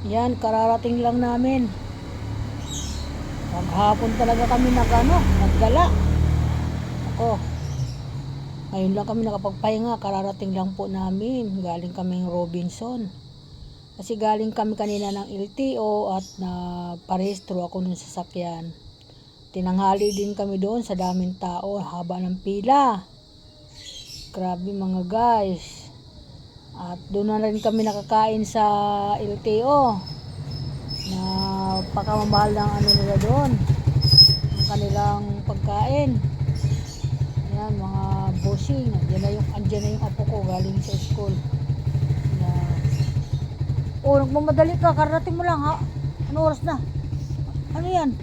Yan, kararating lang namin. Maghapon talaga kami naggala. Ako, ngayon lang kami nakapagpahinga, kararating lang po namin. Galing kaming Robinson. Kasi galing kami kanina ng LTO at nagparehistro ako nun sa sasakyan. Tinanghali din kami doon sa daming tao, haba ng pila. Grabe mga guys. At doon na rin kami nakakain sa LTO. Na pakamamahal ng ano nila doon. Ang kanilang pagkain. Ayan, mga bossing. Andyan na yung apo ko galing sa school. Ayan. Oh, nagmamadali ka. Karating mo lang ha. Ano oras na? Ano yan?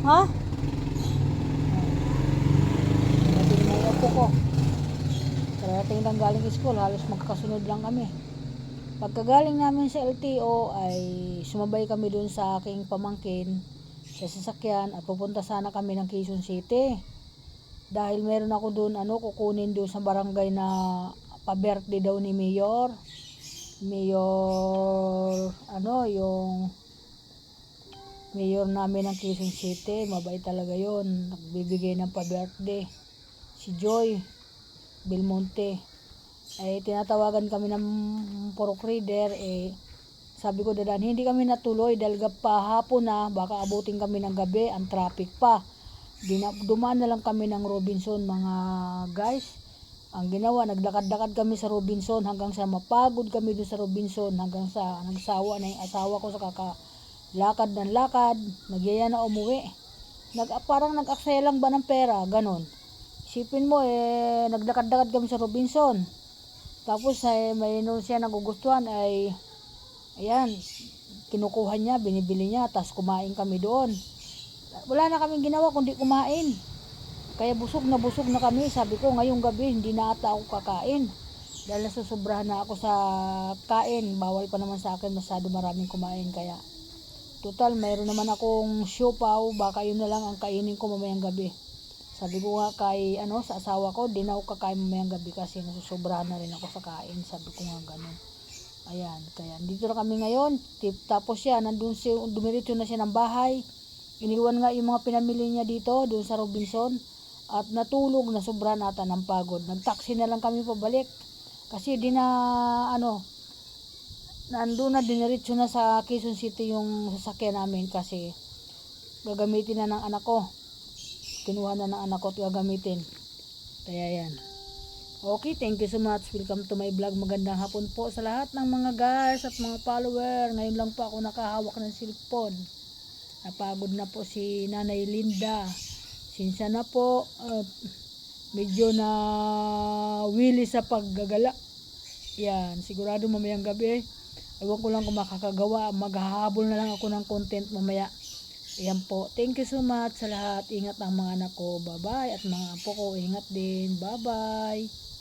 Ha? Karating na yung apo ko. Karating lang galing school. Halos magkasunod lang kami. Pagkagaling namin sa LTO ay sumabay kami dun sa aking pamangkin sa sasakyan at pupunta sana kami ng Quezon City. Dahil meron ako dun kukunin dun sa barangay na pa-birthday daw ni Mayor. Yung Mayor namin ng Quezon City, mabait talaga yon, nagbibigay ng pa-birthday. Si Joy Belmonte. Tinatawagan kami ng Purok Reader, sabi ko dadaan, hindi kami natuloy dahil hapon na, baka abutin kami ng gabi, ang traffic pa. Dumaan na lang kami ng Robinson mga guys. Ang ginawa, naglakad-lakad kami sa Robinson hanggang sa mapagod kami doon sa Robinson, hanggang sa nagsawa na yung asawa ko sa kakalakad ng lakad, nagyaya na umuwi. Parang nag-aksaya lang ba ng pera, ganon. Isipin mo naglakad-lakad kami sa Robinson. Tapos may noon siya nagugustuhan ayan, kinukuha niya, binibili niya, tapos kumain kami doon. Wala na kaming ginawa kundi kumain. Kaya busog na kami. Sabi ko ngayong gabi hindi na ata ako kakain. Dahil nasusobrahan na ako sa kain. Bawal pa naman sa akin masyado maraming kumain. Kaya total mayroon naman akong siopaw. Baka yun na lang ang kainin ko mamayang gabi. Sabi ko nga sa asawa ko, di na ako kakain mamayang gabi kasi nasusobrahan na rin ako sa kain. Sabi ko nga ganun. Ayan, kaya dito na kami ngayon. Tapos siya, dumiretso na siya ng bahay. Iniwan nga yung mga pinamili niya dito, doon sa Robinson. At natulog na sobra nata ng pagod. Nagtaksi na lang kami pabalik. Kasi nandun na, diniretso na sa Quezon City yung sasakyan namin kasi gagamitin na ng anak ko. Kinuha na ng anak ko at gagamitin. Kaya yan. Okay, thank you so much. Welcome to my vlog. Magandang hapon po sa lahat ng mga guys at mga follower. Ngayon lang po ako nakahawak ng cellphone. Napagod na po si Nanay Linda. Sinsa na po. Medyo na willy sa paggagala. Yan, sigurado mamayang gabi. Ewan ko lang kung makakagawa. Maghahabol na lang ako ng content mamaya. Ayan po. Thank you so much sa lahat. Ingat ang mga anak ko. Bye-bye. At mga apo ko, ingat din. Bye-bye.